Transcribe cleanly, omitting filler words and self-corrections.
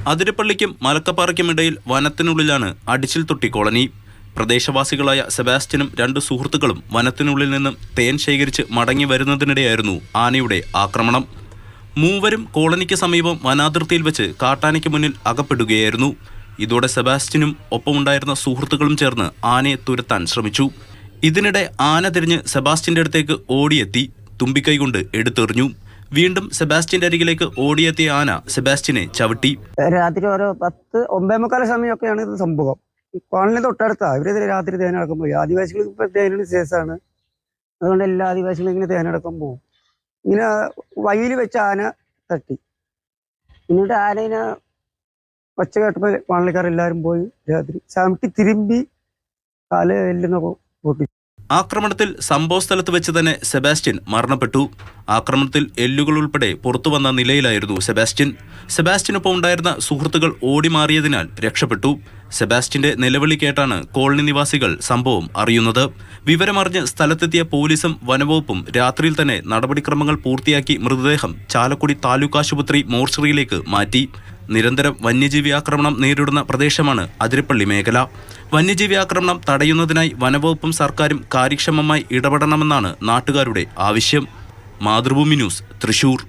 അതിരപ്പള്ളിക്കും മലക്കപ്പാറയ്ക്കുമിടയിൽ വനത്തിനുള്ളിലാണ് അടിച്ചിൽ തൊട്ടി കോളനി. പ്രദേശവാസികളായ സെബാസ്റ്റ്യനും 2 സുഹൃത്തുക്കളും വനത്തിനുള്ളിൽ നിന്നും തേൻ ശേഖരിച്ച് മടങ്ങി വരുന്നതിനിടെയായിരുന്നു ആനയുടെ ആക്രമണം. മൂവരും കോളനിക്ക് സമീപം വനാതിർത്തിയിൽ വെച്ച് കാട്ടാനയ്ക്ക് മുന്നിൽ അകപ്പെടുകയായിരുന്നു. ഇതോടെ സെബാസ്റ്റ്യനും ഒപ്പമുണ്ടായിരുന്ന സുഹൃത്തുക്കളും ചേർന്ന് ആനയെ തുരത്താൻ ശ്രമിച്ചു. ഇതിനിടെ ആന തിരിഞ്ഞ് സെബാസ്റ്റ്യന്റെ അടുത്തേക്ക് ഓടിയെത്തി തുമ്പിക്കൈ കൊണ്ട് എടുത്തെറിഞ്ഞു. വീണ്ടും സെബാസ്റ്റ്യന്റെ അരികിലേക്ക് ഓടിയെത്തിയ ആന സെബാസ്റ്റ്യനെ ചവിട്ടി. രാത്രി ഒരു 10-9:45 സമയമൊക്കെയാണ് ഇത് സംഭവം. കോളനി തൊട്ടടുത്താണ്. ഇവര് രാത്രി തേനടക്കം പോയി. ആദിവാസികൾക്ക് ഇപ്പൊ തേനിന് ശേഷമാണ്. അതുകൊണ്ട് എല്ലാ ആദിവാസികളും ഇങ്ങനെ തേനടക്കം പോകും. ഇങ്ങനെ വഴിയിൽ വെച്ച് ആന തട്ടി. എന്നിട്ട് ആനയിനെ ഒച്ച കേട്ടപ്പോൾ കോളനിക്കാരെല്ലാവരും പോയി രാത്രി ചവിട്ടി തിരുമ്പി കാല് എല്ലുന്നൊക്കെ പൊട്ടി. ആക്രമണത്തിൽ സംഭവസ്ഥലത്ത് വെച്ച് തന്നെ സെബാസ്റ്റ്യൻ മരണപ്പെട്ടു. ആക്രമണത്തിൽ എല്ലുകൾ ഉൾപ്പെടെ പുറത്തുവന്ന നിലയിലായിരുന്നു സെബാസ്റ്റ്യനൊപ്പം ഉണ്ടായിരുന്ന സുഹൃത്തുക്കൾ ഓടിമാറിയതിനാൽ രക്ഷപ്പെട്ടു. സെബാസ്റ്റ്യന്റെ നിലവിളി കേട്ടാണ് കോളനി നിവാസികൾ സംഭവം അറിയുന്നത്. വിവരമറിഞ്ഞ് സ്ഥലത്തെത്തിയ പോലീസും വനവകുപ്പും രാത്രിയിൽ തന്നെ നടപടിക്രമങ്ങൾ പൂർത്തിയാക്കി മൃതദേഹം ചാലക്കുടി താലൂക്ക് ആശുപത്രി മോർച്ചറിയിലേക്ക് മാറ്റി. നിരന്തരം വന്യജീവി ആക്രമണം നേരിടുന്ന പ്രദേശമാണ് അതിരപ്പള്ളി മേഖല. വന്യജീവി ആക്രമണം തടയുന്നതിനായി വനവകുപ്പും സർക്കാരും കാര്യക്ഷമമായി ഇടപെടണമെന്നാണ് നാട്ടുകാരുടെ ആവശ്യം. മാതൃഭൂമി ന്യൂസ്, തൃശൂർ.